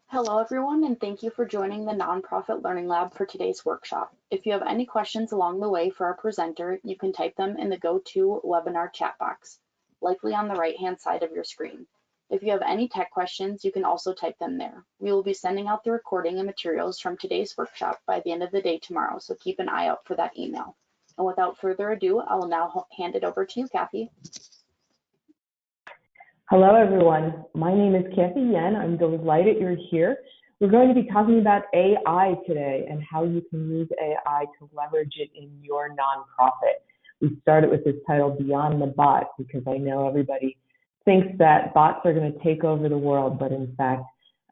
Hello, everyone, and thank you for joining the Nonprofit Learning Lab for today's workshop. If you have any questions along the way for our presenter, you can type them in the GoToWebinar chat box, likely on the right-hand side of your screen. If you have any tech questions, you can also type them there. We will be sending out the recording and materials from today's workshop by the end of the day tomorrow, so keep an eye out for that email. And without further ado, I will now hand it over to you, Cathy. Hello, everyone. My name is Cathy Yen. I'm delighted you're here. We're going to be talking about AI today and how you can use AI to leverage it in your nonprofit. We started with this title, Beyond the Bot, because I know everybody thinks that bots are going to take over the world, but in fact,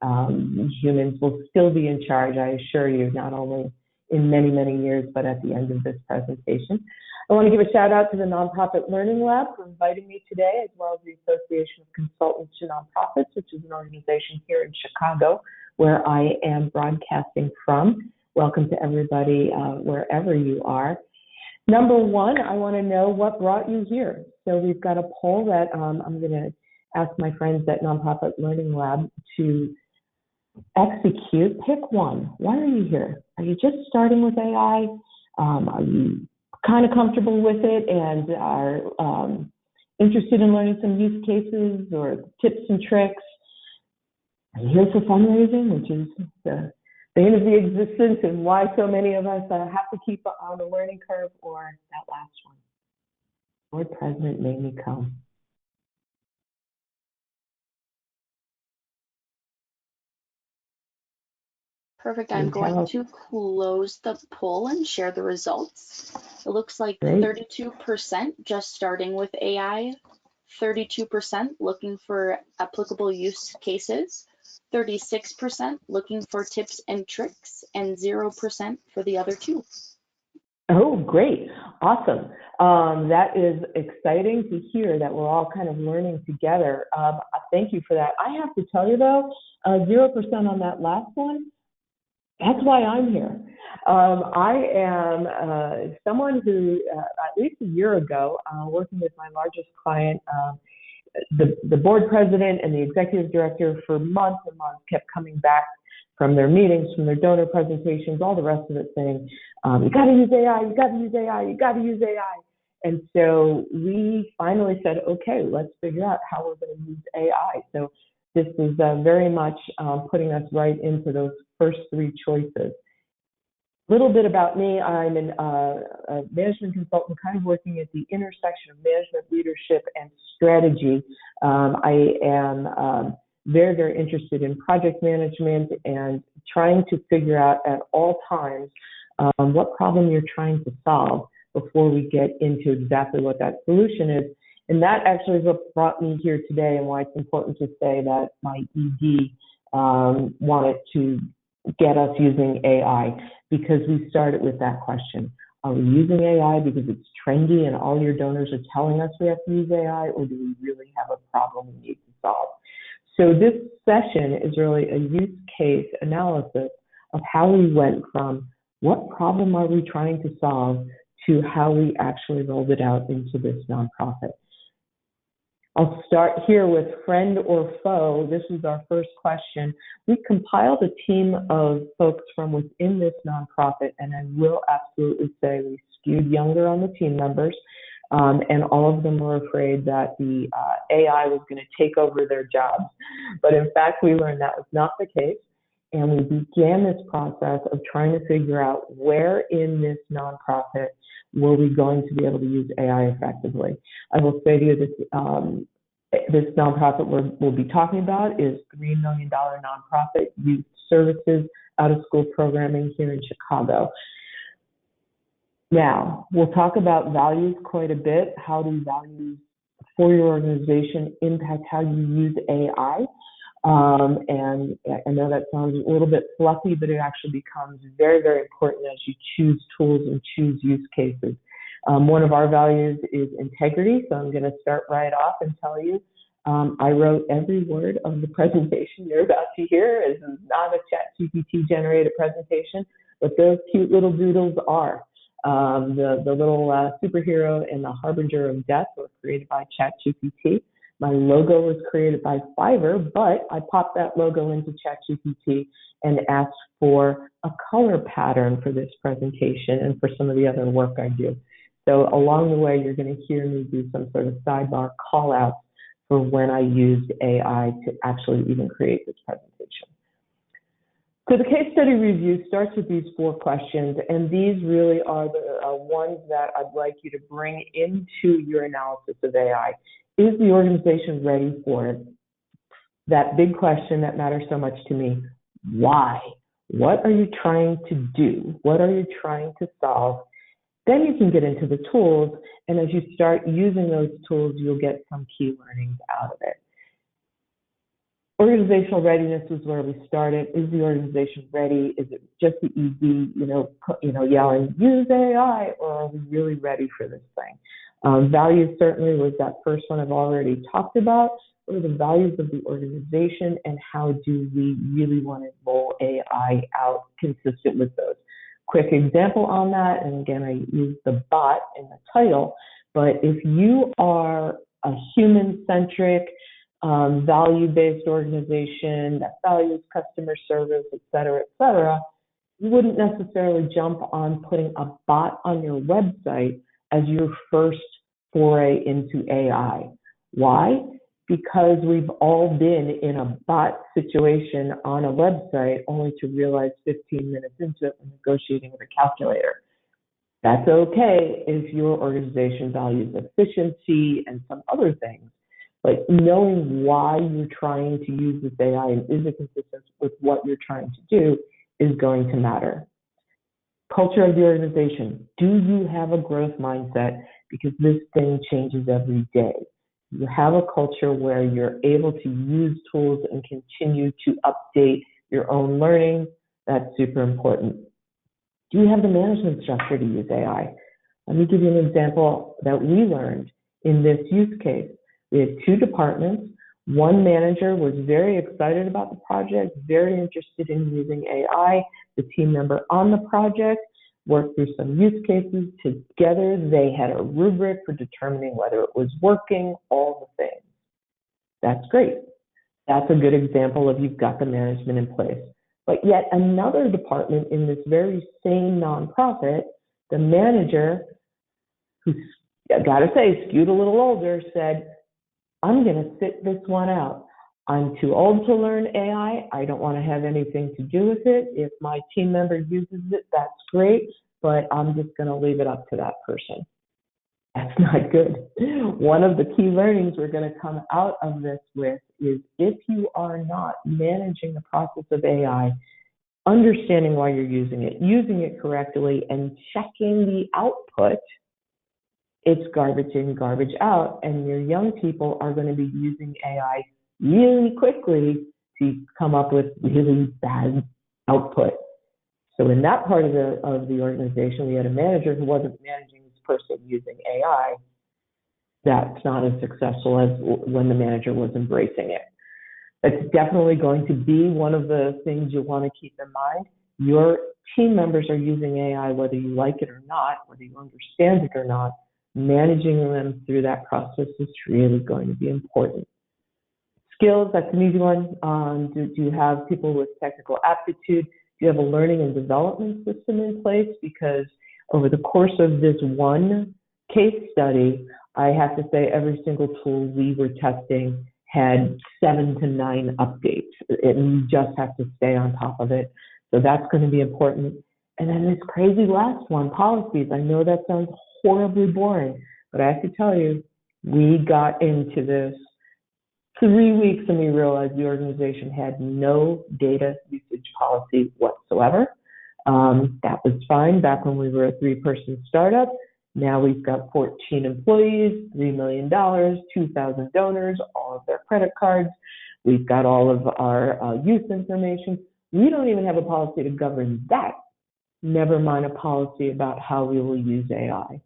humans will still be in charge, I assure you, not only in many, many years, but at the end of this presentation. I want to give a shout out to the Nonprofit Learning Lab for inviting me today, as well as the Association of Consultants to Nonprofits, which is an organization here in Chicago, where I am broadcasting from. Welcome to everybody, wherever you are. Number one, I want to know what brought you here. So we've got a poll that I'm going to ask my friends at Nonprofit Learning Lab to execute. Pick one. Why are you here? Are you just starting with AI? Are you kind of comfortable with it and are interested in learning some use cases or tips and tricks? Are you here for fundraising, which is the bane of the existence and why so many of us have to keep on the learning curve? Or that last one, Board President made me come. Perfect. I'm going to close the poll and share the results. It looks like Great. 32% just starting with AI, 32% looking for applicable use cases, 36% looking for tips and tricks, and 0% for the other two. Oh, great. Awesome. That is exciting to hear that we're all kind of learning together. Thank you for that. I have to tell you, though, 0% on that last one. That's why I'm here. I am someone who, at least a year ago, working with my largest client, the board president and the executive director for months and months kept coming back from their meetings, from their donor presentations, all the rest of it saying, you got to use AI, you got to use AI, you got to use AI. And so we finally said, okay, let's figure out how we're going to use AI. So this is very much putting us right into those first three choices. A little bit about me. I'm a management consultant, kind of working at the intersection of management, leadership, and strategy. I am very, very interested in project management and trying to figure out at all times what problem you're trying to solve before we get into exactly what that solution is. And that actually is what brought me here today and why it's important to say that my ED wanted to get us using AI, because we started with that question. Are we using AI because it's trendy and all your donors are telling us we have to use AI, or do we really have a problem we need to solve? So this session is really a use case analysis of how we went from what problem are we trying to solve to how we actually rolled it out into this nonprofit. I'll start here with friend or foe. This is our first question. We compiled a team of folks from within this nonprofit, and I will absolutely say we skewed younger on the team members, and all of them were afraid that the AI was going to take over their jobs. But in fact, we learned that was not the case, and we began this process of trying to figure out where in this nonprofit were we going to be able to use AI effectively. I will say to you that this nonprofit we'll be talking about is $3 million nonprofit youth services out-of-school programming here in Chicago. Now, we'll talk about values quite a bit. How do values for your organization impact how you use AI? And I know that sounds a little bit fluffy, but it actually becomes very, very important as you choose tools and choose use cases. One of our values is integrity, so I'm going to start right off and tell you I wrote every word of the presentation you're about to hear. This is not a ChatGPT generated presentation, but those cute little doodles are. The little superhero and the harbinger of death were created by ChatGPT. My logo was created by Fiverr, but I popped that logo into ChatGPT and asked for a color pattern for this presentation and for some of the other work I do. So along the way, you're going to hear me do some sort of sidebar call outs for when I used AI to actually even create this presentation. So the case study review starts with these 4 questions, and these really are the ones that I'd like you to bring into your analysis of AI. Is the organization ready for it? That big question that matters so much to me, why? What are you trying to do? What are you trying to solve? Then you can get into the tools, and as you start using those tools, you'll get some key learnings out of it. Organizational readiness is where we started. Is the organization ready? Is it just the easy, yelling, use AI, or are we really ready for this thing? Values certainly was that first one I've already talked about. What are the values of the organization, and how do we really want to roll AI out consistent with those? Quick example on that, and again, I use the bot in the title, but if you are a human-centric, value-based organization that values customer service, et cetera, you wouldn't necessarily jump on putting a bot on your website as your first foray into AI. Why? Because we've all been in a bot situation on a website only to realize 15 minutes into it when negotiating with a calculator. That's okay if your organization values efficiency and some other things, but knowing why you're trying to use this AI and is it consistent with what you're trying to do is going to matter. Culture of the organization. Do you have a growth mindset? Because this thing changes every day. You have a culture where you're able to use tools and continue to update your own learning. That's super important. Do you have the management structure to use AI? Let me give you an example that we learned in this use case. We had 2 departments. One manager was very excited about the project, very interested in using AI. The team member on the project worked through some use cases together. They had a rubric for determining whether it was working, all the things. That's great. That's a good example of you've got the management in place. But yet another department in this very same nonprofit, the manager, who's, I gotta say, skewed a little older, said, I'm gonna sit this one out. I'm too old to learn AI. I don't want to have anything to do with it. If my team member uses it, that's great, but I'm just going to leave it up to that person. That's not good. One of the key learnings we're going to come out of this with is if you are not managing the process of AI, understanding why you're using it correctly, and checking the output, it's garbage in, garbage out, and your young people are going to be using AI really quickly to come up with really bad output. So in that part of the organization, we had a manager who wasn't managing this person using AI. That's not as successful as when the manager was embracing it. That's definitely going to be one of the things you want to keep in mind. Your team members are using AI, whether you like it or not, whether you understand it or not. Managing them through that process is really going to be important. Skills, that's an easy one. Do you have people with technical aptitude? Do you have a learning and development system in place? Because over the course of this one case study, I have to say every single tool we were testing had 7 to 9 updates, and you just have to stay on top of it. So that's going to be important. And then this crazy last one, policies. I know that sounds horribly boring, but I have to tell you, we got into this 3 weeks and we realized the organization had no data usage policy whatsoever. That was fine back when we were a 3-person startup. Now we've got 14 employees, $3 million, 2,000 donors, all of their credit cards. We've got all of our use information. We don't even have a policy to govern that, never mind a policy about how we will use AI.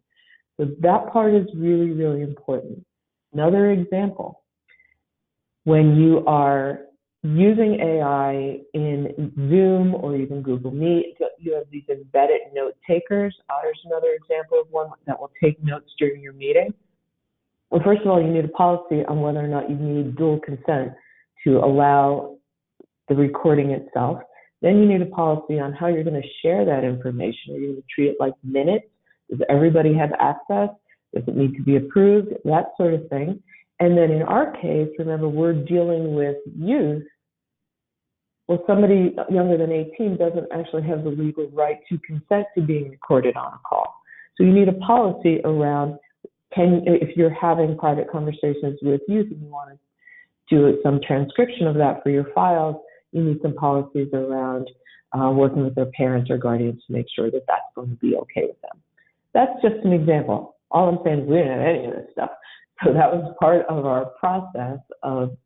So that part is really, really important. Another example, when you are using AI in Zoom or even Google Meet, you have these embedded note takers. There's another example of one that will take notes during your meeting. Well, first of all, you need a policy on whether or not you need dual consent to allow the recording itself. Then you need a policy on how you're going to share that information. Are you going to treat it like minutes? Does everybody have access? Does it need to be approved? That sort of thing. And then in our case, remember, we're dealing with youth. Well, somebody younger than 18 doesn't actually have the legal right to consent to being recorded on a call. So you need a policy around, if you're having private conversations with youth and you want to do some transcription of that for your files, you need some policies around working with their parents or guardians to make sure that that's going to be okay with them. That's just an example. All I'm saying is we didn't have any of this stuff. So that was part of our process of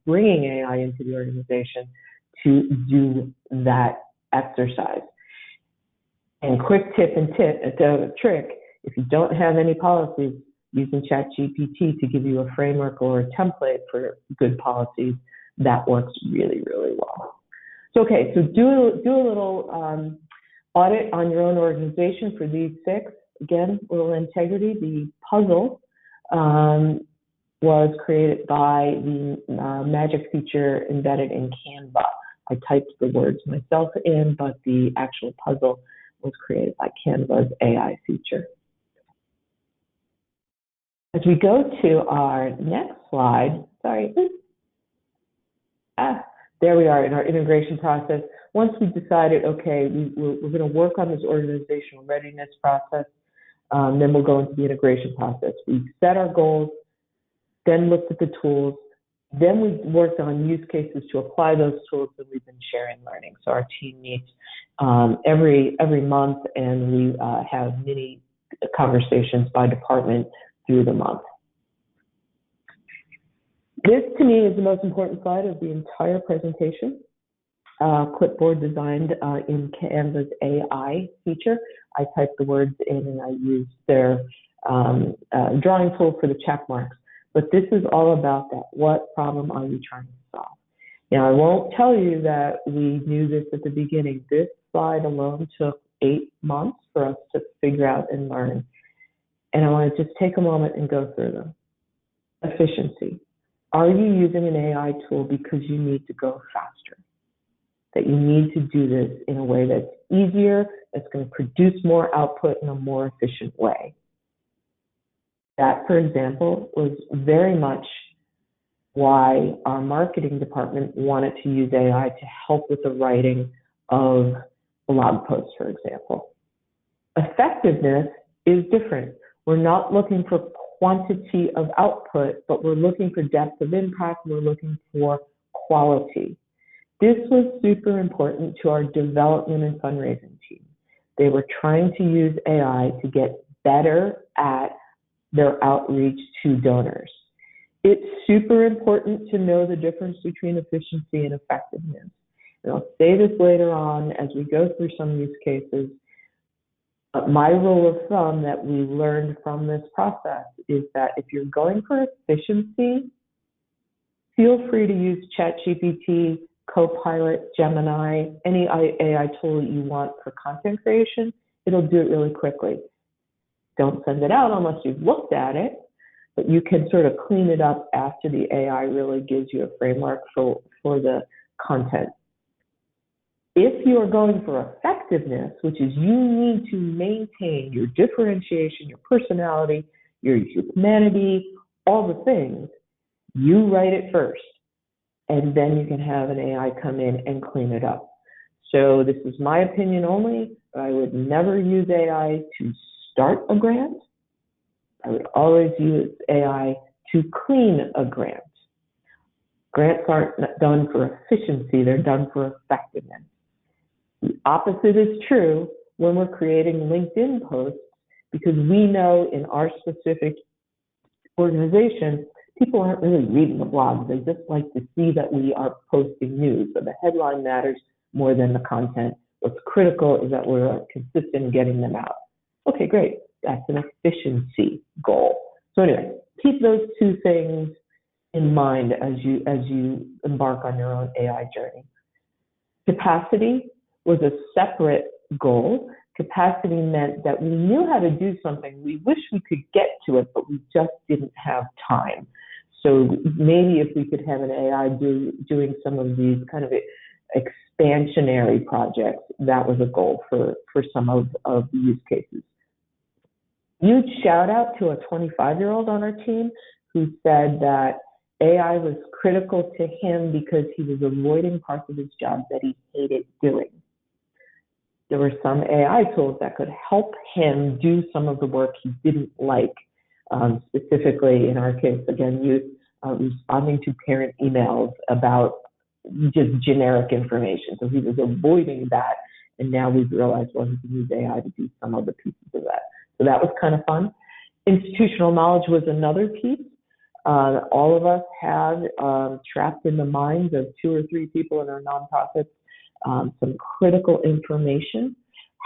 bringing AI into the organization to do that exercise. And quick tip and trick, if you don't have any policies, using ChatGPT to give you a framework or a template for good policies, that works really, really well. So, okay, so do a little audit on your own organization for these 6. Again, a little integrity. The puzzle was created by the magic feature embedded in Canva. I typed the words myself in, but the actual puzzle was created by Canva's AI feature. As we go to our next slide, there we are in our integration process. Once we decided, okay, we're going to work on this organizational readiness process, then we'll go into the integration process. We set our goals, then looked at the tools, then we worked on use cases to apply those tools that we've been sharing learning. So our team meets every month, and we have mini conversations by department through the month. This, to me, is the most important slide of the entire presentation. Clipboard designed in Canva's AI feature. I typed the words in and I used their drawing tool for the check marks. But this is all about that. What problem are you trying to solve? Now, I won't tell you that we knew this at the beginning. This slide alone took 8 months for us to figure out and learn. And I want to just take a moment and go through them. Efficiency. Are you using an AI tool because you need to go faster? That you need to do this in a way that's easier, that's going to produce more output in a more efficient way? That, for example, was very much why our marketing department wanted to use AI to help with the writing of blog posts, for example. Effectiveness is different. We're not looking for quantity of output, but we're looking for depth of impact. We're looking for quality. This was super important to our development and fundraising team. They were trying to use AI to get better at their outreach to donors. It's super important to know the difference between efficiency and effectiveness. And I'll say this later on as we go through some use cases. But my rule of thumb that we learned from this process is that if you're going for efficiency, feel free to use ChatGPT, Copilot, Gemini, any AI tool you want for content creation. It'll do it really quickly. Don't send it out unless you've looked at it, but you can sort of clean it up after the AI really gives you a framework for the content. If you are going for effectiveness, which is you need to maintain your differentiation, your personality, your humanity, all the things, you write it first, and then you can have an AI come in and clean it up. So this is my opinion only, but I would never use AI to start a grant. I would always use AI to clean a grant. Grants aren't done for efficiency, they're done for effectiveness. The opposite is true when we're creating LinkedIn posts, because we know in our specific organization, people aren't really reading the blogs. They just like to see that we are posting news. So the headline matters more than the content. What's critical is that we're consistent in getting them out. Okay, great. That's an efficiency goal. So anyway, keep those two things in mind as you embark on your own AI journey. Capacity was a separate goal capacity meant that we knew how to do something. We wish we could get to it, but we just didn't have time. So maybe if we could have an AI doing some of these kind of expansionary projects, that was a goal for some of the use cases. Huge shout out to a 25-year-old on our team who said that AI was critical to him because he was avoiding parts of his job that he hated doing. There were some AI tools that could help him do some of the work he didn't like, specifically in our case, again, youth responding to parent emails about just generic information. So he was avoiding that, and now we've realized, well, he can use AI to do some of the pieces of that. So that was kind of fun. Institutional knowledge was another piece. All of us had trapped in the minds of 2 or 3 people in our nonprofits some critical information.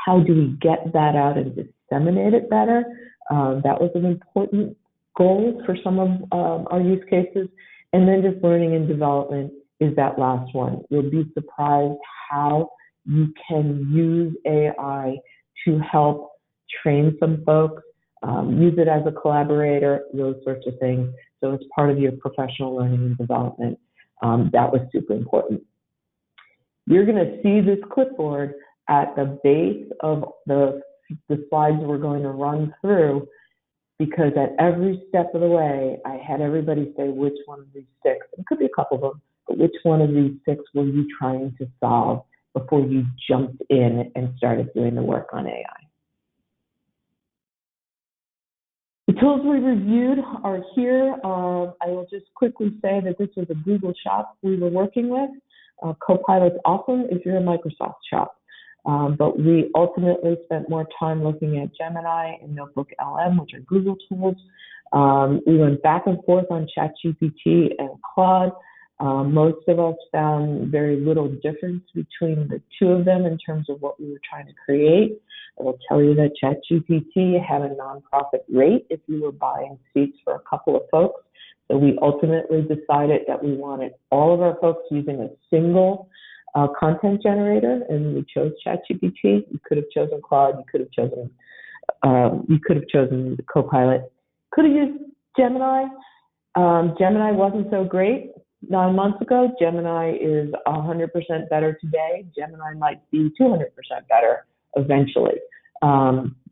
How do we get that out and disseminate it better? That was an important goal for some of our use cases. And then just learning and development is that last one. You'll be surprised how you can use AI to help train some folks, use it as a collaborator, those sorts of things. So it's part of your professional learning and development. That was super important. You're going to see this clipboard at the base of the slides we're going to run through, because at every step of the way, I had everybody say which one of these 6, it could be a couple of them, but which one of these 6 were you trying to solve before you jumped in and started doing the work on AI. The tools we reviewed are here. I will just quickly say that this was a Google shop we were working with. Copilot's awesome if you're a Microsoft shop. But we ultimately spent more time looking at Gemini and Notebook LM, which are Google tools. We went back and forth on ChatGPT and Claude. Most of us found very little difference between the 2 of them in terms of what we were trying to create. I will tell you that ChatGPT had a nonprofit rate if you were buying seats for a couple of folks. So we ultimately decided that we wanted all of our folks using a single content generator, and we chose ChatGPT. You could have chosen Claude. You could have chosen Copilot. Could have used Gemini. Gemini wasn't so great 9 months ago. Gemini is 100% better today. Gemini might be 200% better eventually.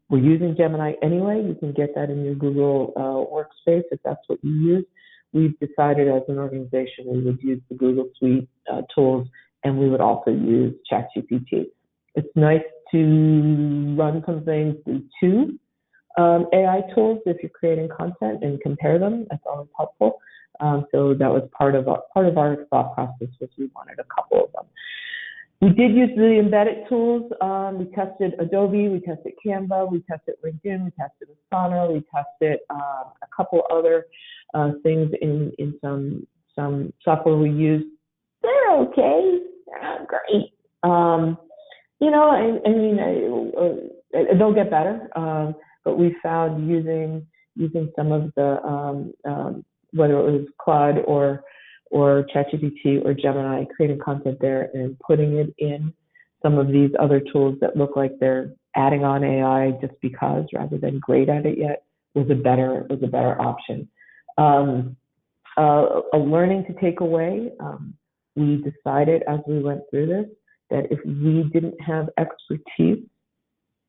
We're using Gemini anyway. You can get that in your Google workspace if that's what you use. We've decided as an organization we would use the Google Suite tools, and we would also use ChatGPT. It's nice to run some things through 2 AI tools if you're creating content and compare them. That's always helpful. So that was part of our thought process, was we wanted a couple of them. We did use the embedded tools. We tested Adobe, we tested Canva, we tested LinkedIn, we tested Asana, we tested a couple other things in some software we used. They're okay. They're not great. They'll get better. But we found using some of the whether it was Claude or ChatGPT or Gemini, creating content there and putting it in some of these other tools that look like they're adding on AI just because, rather than great at it yet, was a better option. A learning to take away. We decided as we went through this that if we didn't have expertise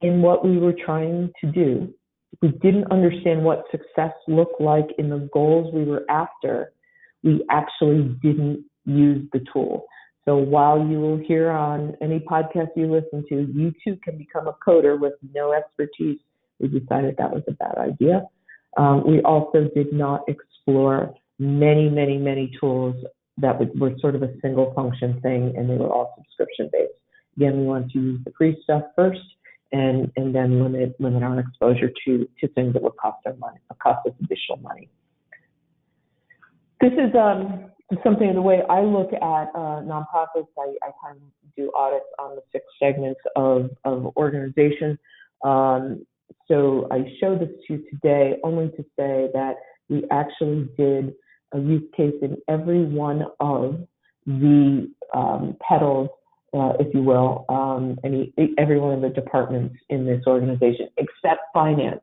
in what we were trying to do, if we didn't understand what success looked like in the goals we were after, we actually didn't use the tool. So while you will hear on any podcast you listen to, you too can become a coder with no expertise, we decided that was a bad idea. We also did not explore many tools that were sort of a single function thing, and they were all subscription based. Again, we want to use the free stuff first, and then limit our exposure to things that would cost us additional money. This is something, the way I look at nonprofits. I kind of do audits on the 6 segments of organizations. So I show this to you today only to say that we actually did a use case in every one of the petals if you will, everyone in the departments in this organization, except finance.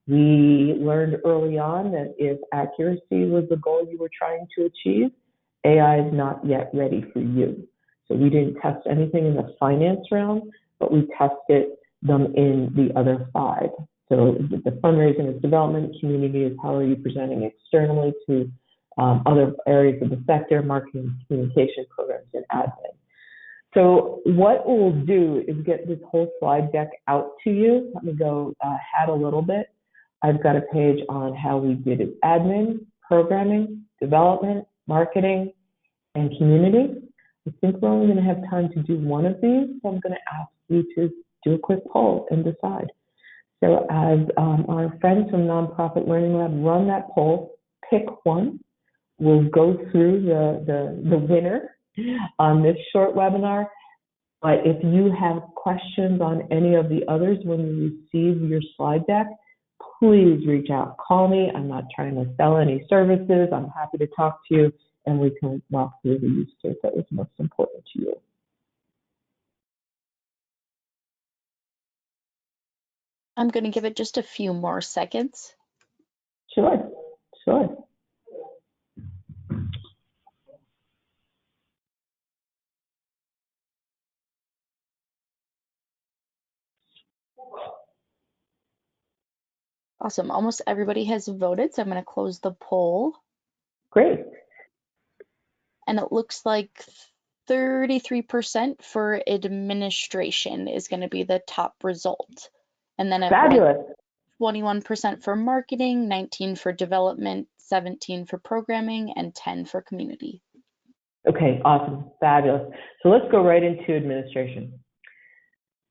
We learned early on that if accuracy was the goal you were trying to achieve, AI is not yet ready for you. So we didn't test anything in the finance realm, but we tested them in the other 5. So the fundraising is development, community is how are you presenting externally to other areas of the sector, marketing, communication programs, and admin. So what we'll do is get this whole slide deck out to you. Let me go ahead a little bit. I've got a page on how we did it: admin, programming, development, marketing, and community. I think we're only going to have time to do one of these, so I'm going to ask you to do a quick poll and decide. So as our friends from Nonprofit Learning Lab run that poll, pick one. We'll go through the winner on this short webinar. But if you have questions on any of the others when you receive your slide deck, please reach out. Call me. I'm not trying to sell any services. I'm happy to talk to you, and we can walk through the use case that was most important to you. I'm going to give it just a few more seconds. Sure. Awesome. Almost everybody has voted, so I'm going to close the poll. Great. And it looks like 33% for administration is going to be the top result. And then Fabulous. 21% for marketing, 19% for development, 17% for programming, and 10% for community. Okay, awesome. Fabulous. So let's go right into administration.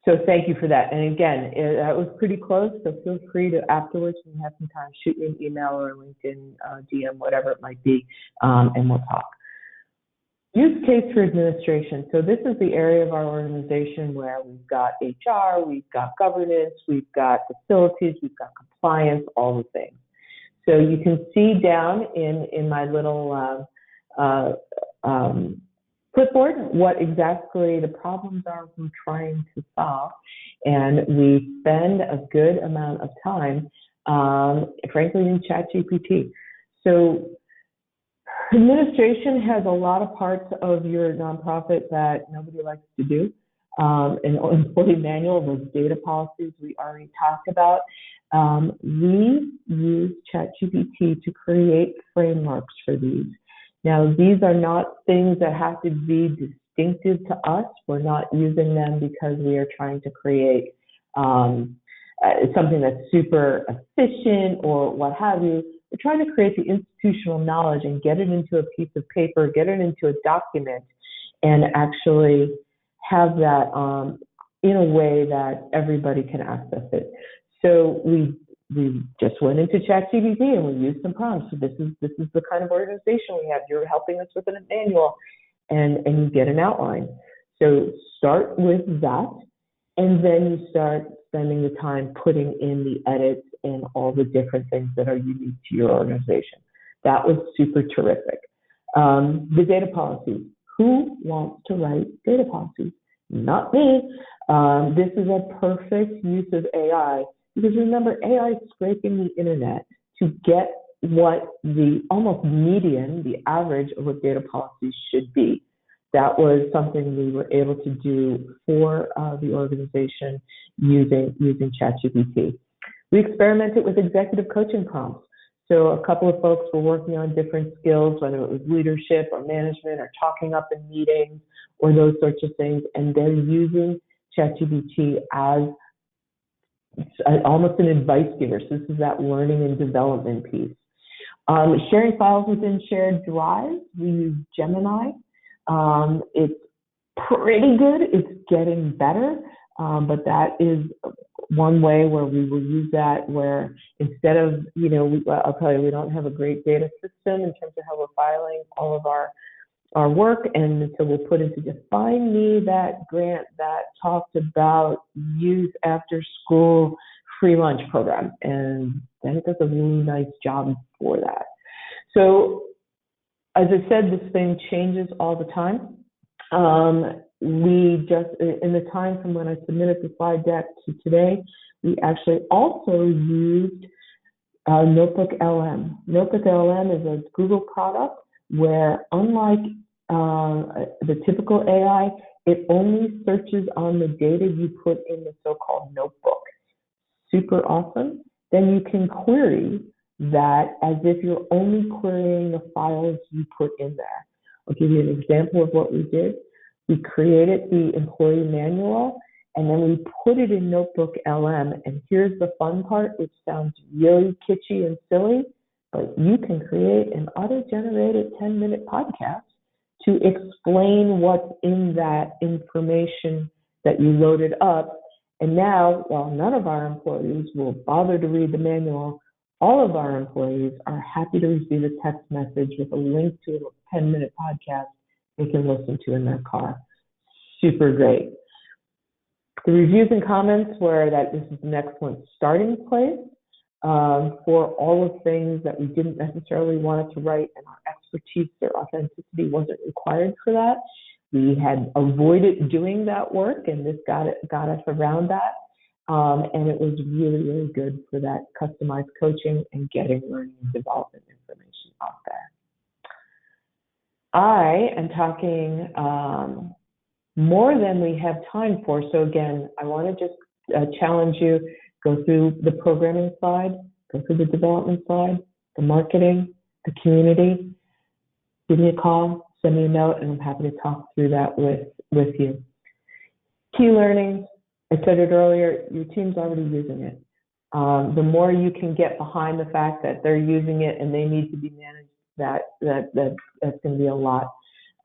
So thank you for that. And again, that was pretty close, so feel free to afterwards, when you have some time, shoot me an email or a LinkedIn DM, whatever it might be, and we'll talk. Use case for administration. So this is the area of our organization where we've got HR, we've got governance, we've got facilities, we've got compliance, all the things. So you can see down in my little clipboard what exactly the problems are we're trying to solve. And we spend a good amount of time, frankly, in ChatGPT. So administration has a lot of parts of your nonprofit that nobody likes to do. An employee manual, those data policies we already talked about. We use ChatGPT to create frameworks for these. Now, these are not things that have to be distinctive to us. We're not using them because we are trying to create something that's super efficient or what have you. We're trying to create the institutional knowledge and get it into a piece of paper, get it into a document, and actually have that in a way that everybody can access it. So we just went into ChatGPT and we used some prompts. So this is the kind of organization we have. You're helping us with a manual, and you get an outline. So start with that, and then you start spending the time putting in the edits and all the different things that are unique to your organization. That was super terrific. The data policies. Who wants to write data policies? Not me. This is a perfect use of AI, because remember, AI is scraping the internet to get what the almost median, the average of what data policies should be. That was something we were able to do for the organization using ChatGPT. We experimented with executive coaching prompts. So a couple of folks were working on different skills, whether it was leadership or management or talking up in meetings or those sorts of things, and they're using ChatGPT as almost an advice giver. So this is that learning and development piece. Sharing files within shared drives, we use Gemini. It's pretty good. It's getting better, but that is one way where we will use that, where instead of, I'll tell you, we don't have a great data system in terms of how we're filing all of our work, and so we'll put into define me that grant that talked about youth after school free lunch program, and then it does a really nice job for that. So as I said, this thing changes all the time. we just, in the time from when I submitted the slide deck to today, we actually also used Notebook LM. Notebook LM is a Google product where, unlike the typical AI, it only searches on the data you put in the so-called notebook. Super awesome. Then you can query that as if you're only querying the files you put in there. I'll give you an example of what we did. We created the employee manual, and then we put it in Notebook LM. And here's the fun part, which sounds really kitschy and silly, but you can create an auto-generated 10-minute podcast to explain what's in that information that you loaded up. And now, while none of our employees will bother to read the manual, all of our employees are happy to receive a text message with a link to a 10-minute podcast they can listen to in their car. Super great. The reviews and comments were that this is an excellent starting place for all of things that we didn't necessarily want it to write, and our expertise or authenticity wasn't required for that. We had avoided doing that work, and this got us around that. And it was really, really good for that customized coaching and getting learning and development information out there. I am talking more than we have time for. So again, I want to just challenge you, go through the programming side, go through the development side, the marketing, the community. Give me a call, send me a note, and I'm happy to talk through that with you. Key learning, I said it earlier, your team's already using it. The more you can get behind the fact that they're using it and they need to be managed, that's going to be a lot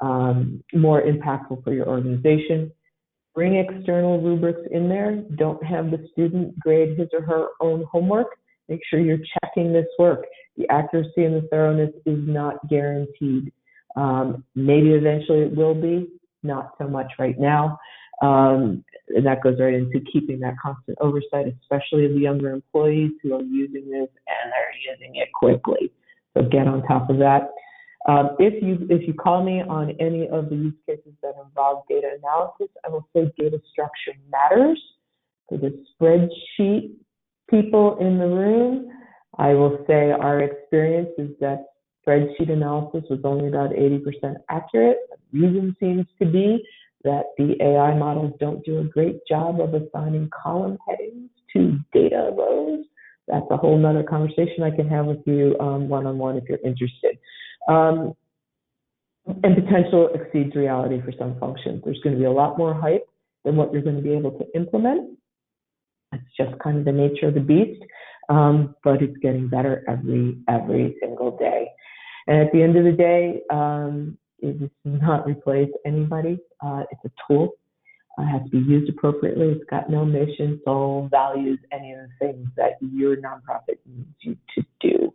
more impactful for your organization. Bring external rubrics in there. Don't have the student grade his or her own homework. Make sure you're checking this work. The accuracy and the thoroughness is not guaranteed. Maybe eventually it will be, not so much right now. And that goes right into keeping that constant oversight, especially of the younger employees who are using this and they're using it quickly. So get on top of that. If you call me on any of the use cases that involve data analysis, I will say data structure matters. For the spreadsheet people in the room, I will say our experience is that spreadsheet analysis was only about 80% accurate. The reason seems to be that the AI models don't do a great job of assigning column headings to data rows. That's a whole nother conversation I can have with you one-on-one if you're interested. And potential exceeds reality for some functions. There's going to be a lot more hype than what you're going to be able to implement. It's just kind of the nature of the beast, but it's getting better every single day. And at the end of the day, it does not replace anybody. It's a tool. It has to be used appropriately. It's got no mission, soul, values, any of the things that your nonprofit needs you to do.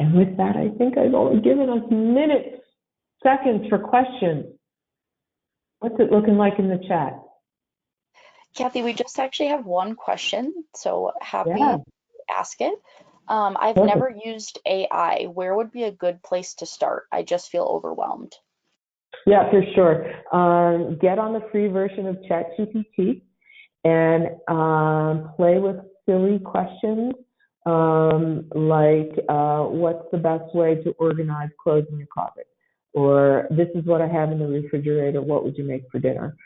And with that, I think I've only given us minutes, seconds for questions. What's it looking like in the chat? Cathy, we just actually have one question, so happy Yeah. to ask it. I've Perfect. never used AI. Where would be a good place to start? I just feel overwhelmed. Yeah, for sure. Get on the free version of ChatGPT and play with silly questions like what's the best way to organize clothes in your closet? Or this is what I have in the refrigerator, what would you make for dinner?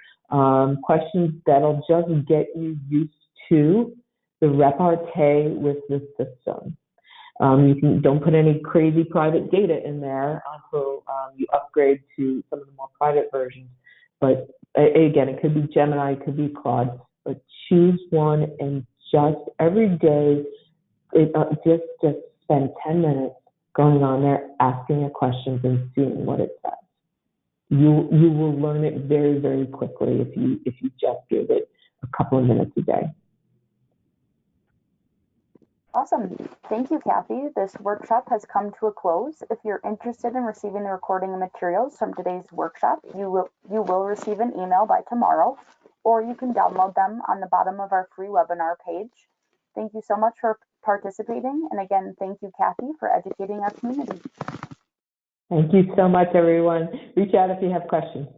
Questions that'll just get you used to the repartee with the system. Don't put any crazy private data in there until you upgrade to some of the more private versions. But again, it could be Gemini, it could be Claude, but choose one and just every day, just spend 10 minutes going on there, asking it questions and seeing what it says. You will learn it very, very quickly if you just give it a couple of minutes a day. Awesome. Thank you, Cathy. This workshop has come to a close. If you're interested in receiving the recording and materials from today's workshop, you will receive an email by tomorrow, or you can download them on the bottom of our free webinar page. Thank you so much for participating. And again, thank you, Cathy, for educating our community. Thank you so much, everyone. Reach out if you have questions.